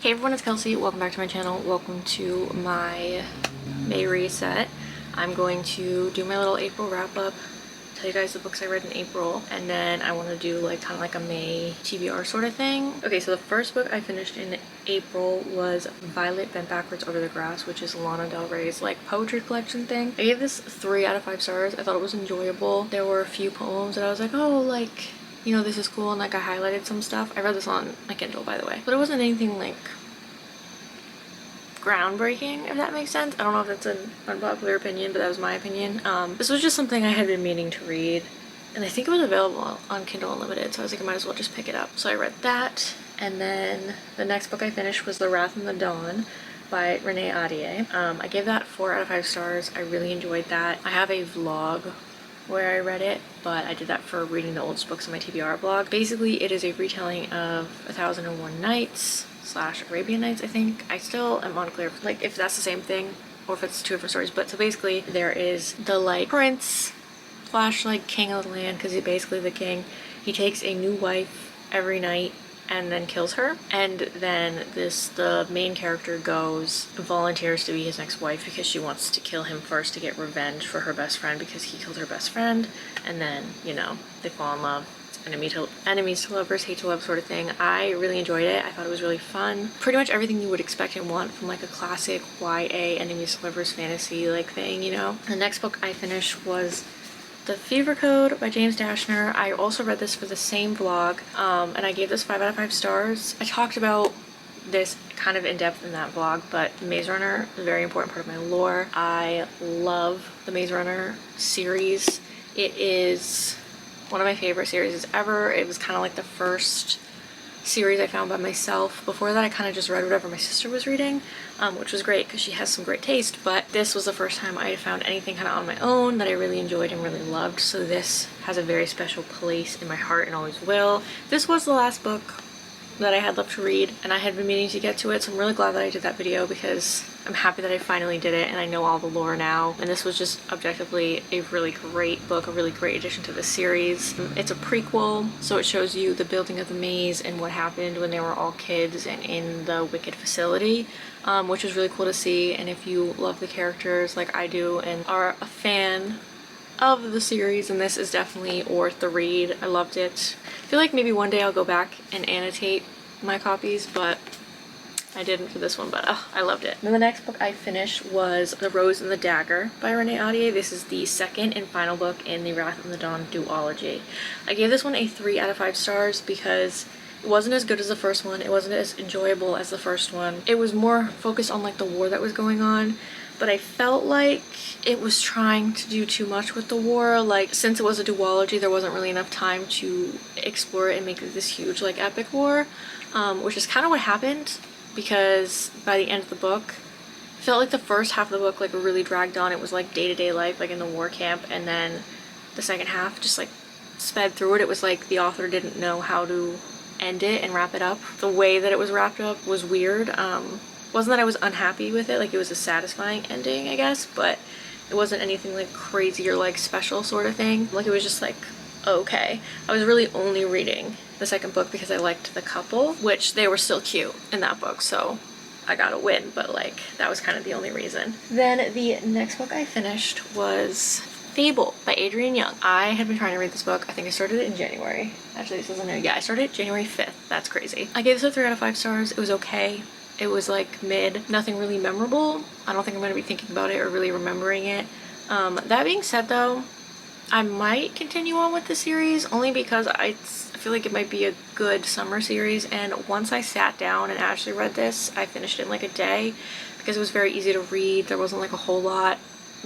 Hey everyone, it's Kelsey. Welcome back to my channel. Welcome to my May reset. I'm going to do my little April wrap up, tell you guys the books I read in April, and then I want to do like kind of like a May TBR sort of thing. Okay, so the first book I finished in April was Violet Bent Backwards Over the Grass, which is Lana Del Rey's like poetry collection thing. I gave this 3 out of 5 stars. I thought it was enjoyable. There were a few poems that I was like, oh, like, you know, this is cool, and like I highlighted some stuff. I read this on my Kindle, by the way, but it wasn't anything like groundbreaking, if that makes sense. I don't know if that's an unpopular opinion, but that was my opinion. This was just something I had been meaning to read, and I think it was available on Kindle Unlimited, so I was like, I might as well just pick it up. So I read that, and then the next book I finished was The Wrath and the Dawn by Renee Ahdieh. I gave that 4 out of 5 stars. I really enjoyed that. I have a vlog where I read it, but I did that for reading the oldest books on my TBR blog. Basically, it is a retelling of 1001 Nights / Arabian Nights, I think. I still am unclear like if that's the same thing or if it's 2 different stories, but so basically there is the like prince / like king of the land, because he's basically the king. He takes a new wife every night and then kills her, and then the main character volunteers to be his next wife because she wants to kill him first to get revenge for her best friend because he killed her best friend, and then, you know, they fall in love. Enemies to lovers, hate to love sort of thing. I really enjoyed it. I thought it was really fun. Pretty much everything you would expect and want from like a classic YA enemies to lovers fantasy like thing, you know. The next book I finished was The Fever Code by James Dashner. I also read this for the same vlog, and I gave this 5 out of 5 stars. I talked about this kind of in depth in that vlog, but Maze Runner is a very important part of my lore. I love the Maze Runner series. It is one of my favorite series ever. It was kind of like the first series I found by myself. Before that, I kind of just read whatever my sister was reading, which was great because she has some great taste, but this was the first time I found anything kind of on my own that I really enjoyed and really loved, so this has a very special place in my heart and always will. This was the last book that I had left to read, and I had been meaning to get to it, so I'm really glad that I did that video because I'm happy that I finally did it and I know all the lore now. And this was just objectively a really great book, a really great addition to the series. It's a prequel, so it shows you the building of the maze and what happened when they were all kids and in the Wicked facility, which was really cool to see. And if you love the characters like I do and are a fan of the series, and this is definitely worth the read. I loved it. I feel like maybe one day I'll go back and annotate my copies, but I didn't for this one, but I loved it. Then the next book I finished was The Rose and the Dagger by Renee Ahdieh. This is the second and final book in the Wrath and the Dawn duology. I gave this one a 3 out of 5 stars because it wasn't as good as the first one. It wasn't as enjoyable as the first one. It was more focused on like the war that was going on, but I felt like it was trying to do too much with the war. Like, since it was a duology, there wasn't really enough time to explore it and make it this huge like epic war, which is kind of what happened, because by the end of the book, I felt like the first half of the book like really dragged on. It was like day-to-day life like in the war camp, and then the second half just like sped through it. It was like the author didn't know how to end it and wrap it up. The way that it was wrapped up was weird. Wasn't that I was unhappy with it, like it was a satisfying ending, I guess, but it wasn't anything like crazy or like special sort of thing. Like, it was just like, okay. I was really only reading the second book because I liked the couple, which they were still cute in that book, so I got a win, but like that was kind of the only reason. Then the next book I finished was Fable by Adrienne Young. I had been trying to read this book. I think I started it in January. Actually, this isn't new. Yeah, I started it January 5th. That's crazy. I gave this a 3 out of 5 stars. It was okay. It was like mid, nothing really memorable. I don't think I'm going to be thinking about it or really remembering it. That being said though, I might continue on with the series only because I feel like it might be a good summer series, and once I sat down and actually read this, I finished it in like a day because it was very easy to read. There wasn't like a whole lot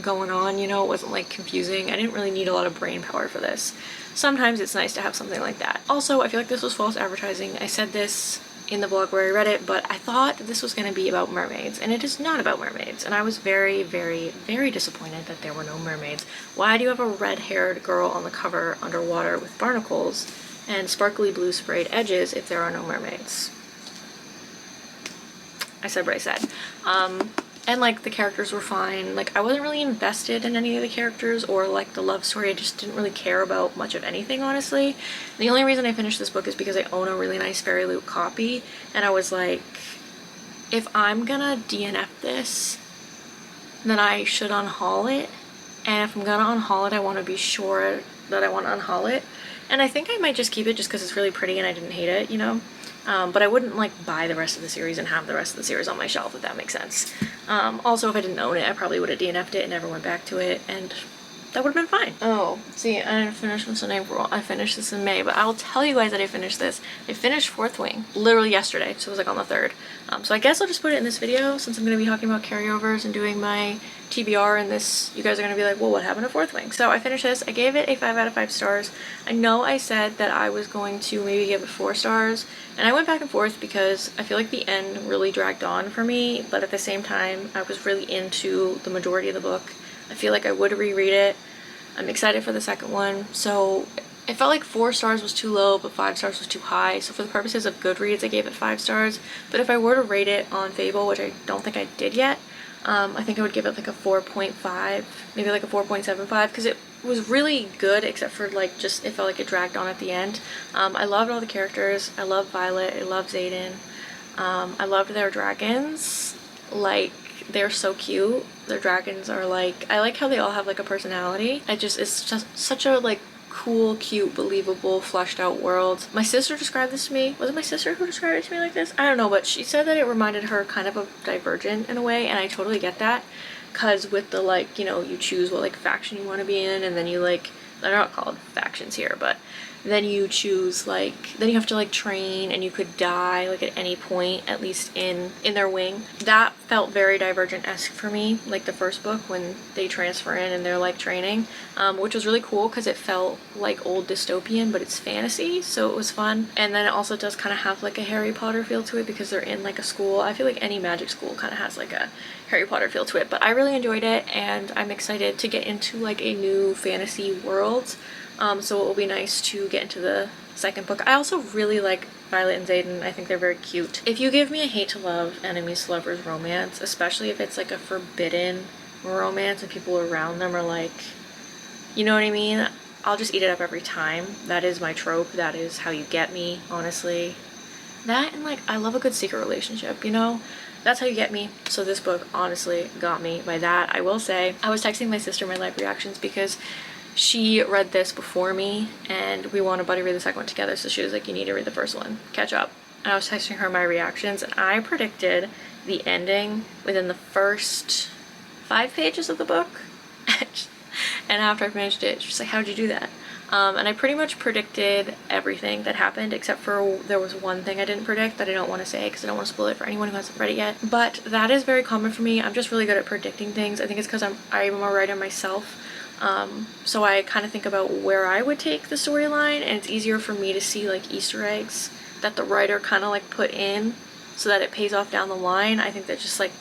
going on, you know. It wasn't like confusing. I didn't really need a lot of brain power for this. Sometimes it's nice to have something like that. Also, I feel like this was false advertising. I said this in the blog where I read it, but I thought this was going to be about mermaids, and it is not about mermaids, and I was very, very, very disappointed that there were no mermaids. Why do you have a red-haired girl on the cover underwater with barnacles and sparkly blue sprayed edges if there are no mermaids? I said what I said. And like the characters were fine. Like, I wasn't really invested in any of the characters or like the love story. I just didn't really care about much of anything, honestly. The only reason I finished this book is because I own a really nice Fairy Loot copy, and I was like, if I'm gonna DNF this, then I should unhaul it. And if I'm gonna unhaul it, I want to be sure that I want to unhaul it. And I think I might just keep it just because it's really pretty and I didn't hate it, you know? But I wouldn't like buy the rest of the series and have the rest of the series on my shelf, if that makes sense. Also, if I didn't own it, I probably would have DNF'd it and never went back to it, and that would have been fine. Oh, see, I didn't finish this in April. I finished this in May, but I'll tell you guys that I finished this. I finished Fourth Wing literally yesterday, so it was like on the 3rd. So I guess I'll just put it in this video since I'm going to be talking about carryovers and doing my TBR, and this, you guys are going to be like, well, what happened to Fourth Wing? So I finished this. I gave it a 5 out of 5 stars. I know I said that I was going to maybe give it 4 stars, and I went back and forth because I feel like the end really dragged on for me, but at the same time, I was really into the majority of the book. I feel like I would reread it. I'm excited for the second one. So it felt like 4 stars was too low, but 5 stars was too high. So for the purposes of Goodreads, I gave it 5 stars. But if I were to rate it on Fable, which I don't think I did yet, I think I would give it like a 4.5, maybe like a 4.75, because it was really good, except for like just, it felt like it dragged on at the end. I loved all the characters. I love Violet. I love Xaden. I loved their dragons. Like, they're so cute. Their dragons are like, I like how they all have like a personality. It's just such a like cool, cute, believable, fleshed out world. My sister described this to me. Was it my sister who described it to me like this? I don't know, but she said that it reminded her kind of Divergent in a way, and I totally get that. Cause with the like, you know, you choose what like faction you want to be in, and then you like, they're not called factions here, but then you choose like, then you have to like train, and you could die like at any point, at least in their wing. That felt very Divergent-esque for me, like the first book when they transfer in and they're like training, which was really cool because it felt like old dystopian, but it's fantasy, so it was fun. And then it also does kind of have like a Harry Potter feel to it because they're in like a school. I feel like any magic school kind of has like a Harry Potter feel to it, but I really enjoyed it, and I'm excited to get into like a new fantasy world. So it will be nice to get into the second book. I also really like Violet and Xaden. I think they're very cute. If you give me a hate to love, enemies to lovers romance, especially if it's like a forbidden romance and people around them are like, you know what I mean? I'll just eat it up every time. That is my trope. That is how you get me, honestly. That, and like, I love a good secret relationship, you know? That's how you get me. So this book honestly got me by that. I will say, I was texting my sister my live reactions because she read this before me and we want to buddy read the second one together, so she was like, you need to read the first one, catch up. And I was texting her my reactions, and I predicted the ending within the first 5 pages of the book. And after I finished it, she's like, how'd you do that? And I pretty much predicted everything that happened, except for there was one thing I didn't predict that I don't want to say because I don't want to spoil it for anyone who hasn't read it yet. But that is very common for me. I'm just really good at predicting things. I think it's because I'm a writer myself. So I kind of think about where I would take the storyline, and it's easier for me to see like Easter eggs that the writer kind of like put in so that it pays off down the line. I think that just like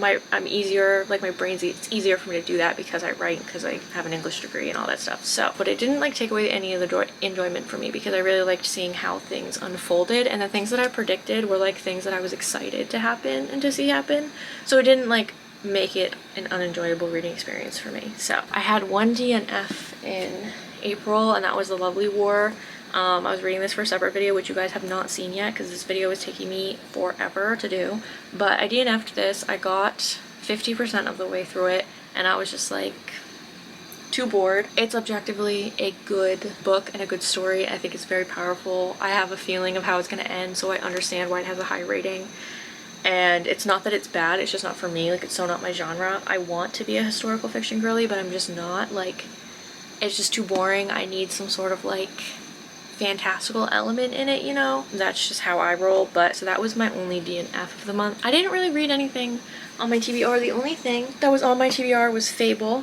I'm easier, like my brain's, it's easier for me to do that because I write, because I have an English degree and all that stuff. So, but it didn't like take away any of the enjoyment for me because I really liked seeing how things unfolded, and the things that I predicted were like things that I was excited to happen and to see happen. So it didn't like make it an unenjoyable reading experience for me. So I had one DNF in April, and that was The Lovely War. I was reading this for a separate video, which you guys have not seen yet because this video is taking me forever to do. But I DNF'd this. I got 50% of the way through it, and I was just like too bored. It's objectively a good book and a good story. I think it's very powerful. I have a feeling of how it's going to end, so I understand why it has a high rating. And it's not that it's bad, it's just not for me. Like, it's so not my genre. I want to be a historical fiction girly, but I'm just not. Like, it's just too boring. I need some sort of like fantastical element in it, you know? That's just how I roll. But so that was my only DNF of the month. I didn't really read anything on my TBR. The only thing that was on my TBR was Fable,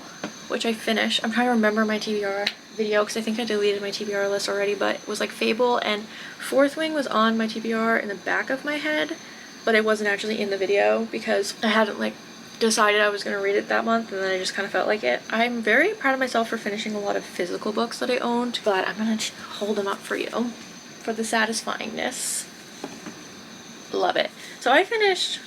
which I finished. I'm trying to remember my TBR video because I think I deleted my TBR list already, but it was like Fable, and Fourth Wing was on my TBR in the back of my head, but it wasn't actually in the video because I hadn't like decided I was going to read it that month, and then I just kind of felt like it. I'm very proud of myself for finishing a lot of physical books that I owned, but I'm going to hold them up for you for the satisfyingness. Love it. So I finished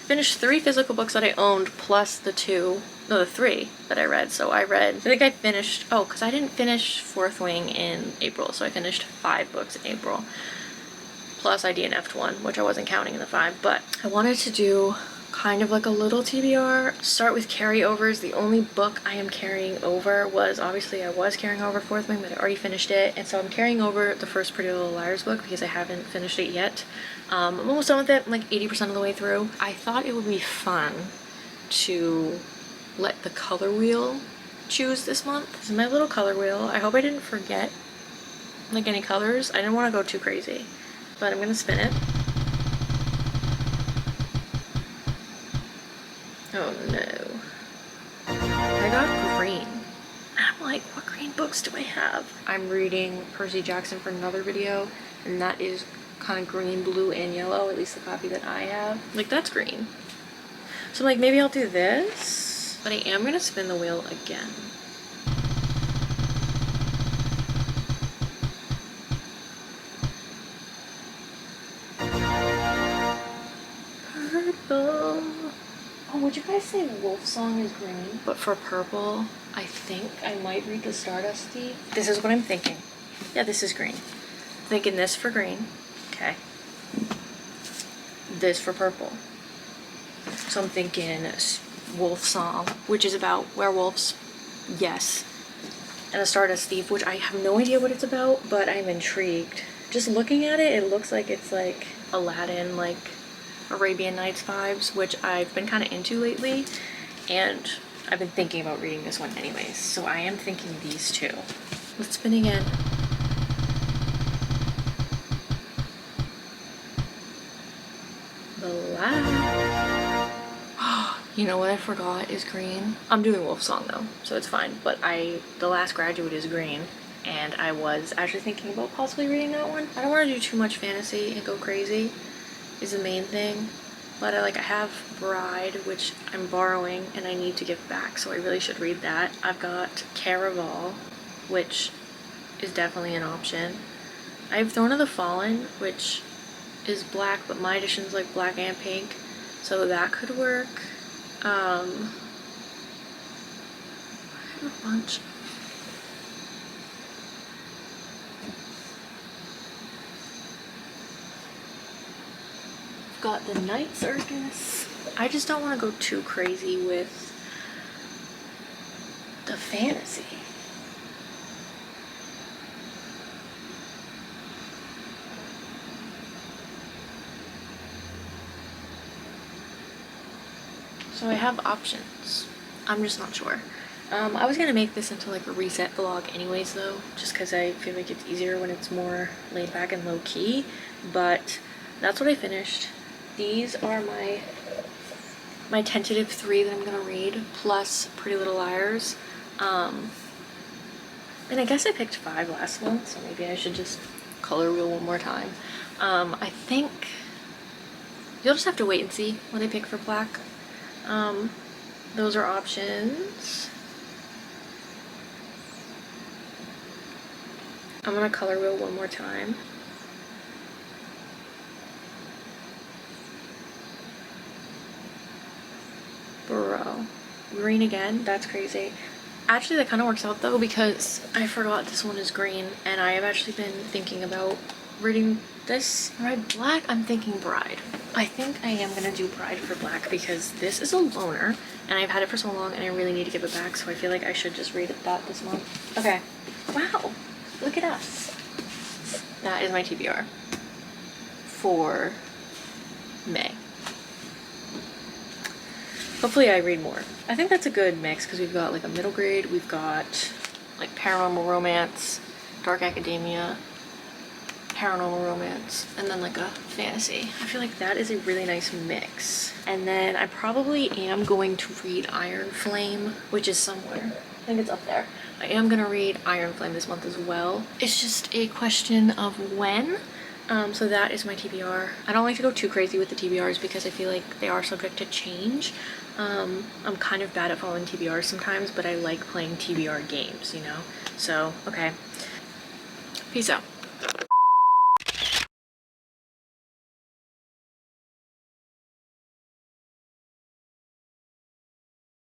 3 physical books that I owned plus the 3 that I read. So I think I finished, oh, because I didn't finish Fourth Wing in April, so I finished 5 books in April. plus I DNF'd one, which I wasn't counting in the 5, but I wanted to do kind of like a little TBR. Start with carryovers. The only book I am carrying over was, obviously I was carrying over Fourth Wing, but I already finished it, and so I'm carrying over the first Pretty Little Liars book because I haven't finished it yet. I'm almost done with it. I'm like 80% of the way through. I thought it would be fun to let the color wheel choose this month. This is my little color wheel. I hope I didn't forget like any colors. I didn't want to go too crazy, but I'm gonna spin it. Oh no. I got green. I'm like, what green books do I have? I'm reading Percy Jackson for another video, and that is kind of green, blue, and yellow, at least the copy that I have. Like, that's green. So I'm like, maybe I'll do this, but I am gonna spin the wheel again. Purple. Oh, would you guys say Wolf Song is green? But for purple, I think I might read the Stardust Thief. This is what I'm thinking. Yeah, this is green. Thinking this for green. Okay. This for purple. So I'm thinking Wolf Song, which is about werewolves. Yes. And a Stardust Thief, which I have no idea what it's about, but I'm intrigued. Just looking at it, it looks like it's like Aladdin, like Arabian Nights vibes, which I've been kind of into lately, and I've been thinking about reading this one anyways, so I am thinking these two. Let's spin again. Black. You know what I forgot is green? I'm doing Wolf Song though, so it's fine, but The Last Graduate is green, and I was actually thinking about possibly reading that one. I don't want to do too much fantasy and go crazy, is the main thing, but I have Bride, which I'm borrowing and I need to give back, so I really should read that. I've got Caraval, which is definitely an option. I have Throne of the Fallen, which is black, but my edition's like black and pink, so that could work. I have a bunch. Got the Night Circus. I just don't want to go too crazy with the fantasy. So I have options. I'm just not sure. I was gonna make this into like a reset vlog anyways though, just because I feel like it's easier when it's more laid back and low key, but that's what I finished. These are my tentative 3 that I'm gonna read, plus Pretty Little Liars. And I guess I picked 5 last month, so maybe I should just color wheel one more time. I think you'll just have to wait and see what I pick for black. Those are options. I'm gonna color wheel one more time. Bro, green again? That's crazy. Actually, that kind of works out though, because I forgot this one is green, and I have actually been thinking about reading this. Red, black, I'm thinking Bride. I think I am gonna do Bride for black because this is a loner, and I've had it for so long, and I really need to give it back, so I feel like I should just read that this month. Okay. Wow, look at us. That is my TBR for May. Hopefully I read more. I think that's a good mix because we've got like a middle grade, we've got like paranormal romance, dark academia, paranormal romance, and then like a fantasy. I feel like that is a really nice mix. And then I probably am going to read Iron Flame, which is somewhere. I think it's up there. I am gonna read Iron Flame this month as well. It's just a question of when. So that is my TBR. I don't like to go too crazy with the TBRs because I feel like they are subject to change. I'm kind of bad at following TBRs sometimes, but I like playing TBR games, you know? So, okay. Peace out.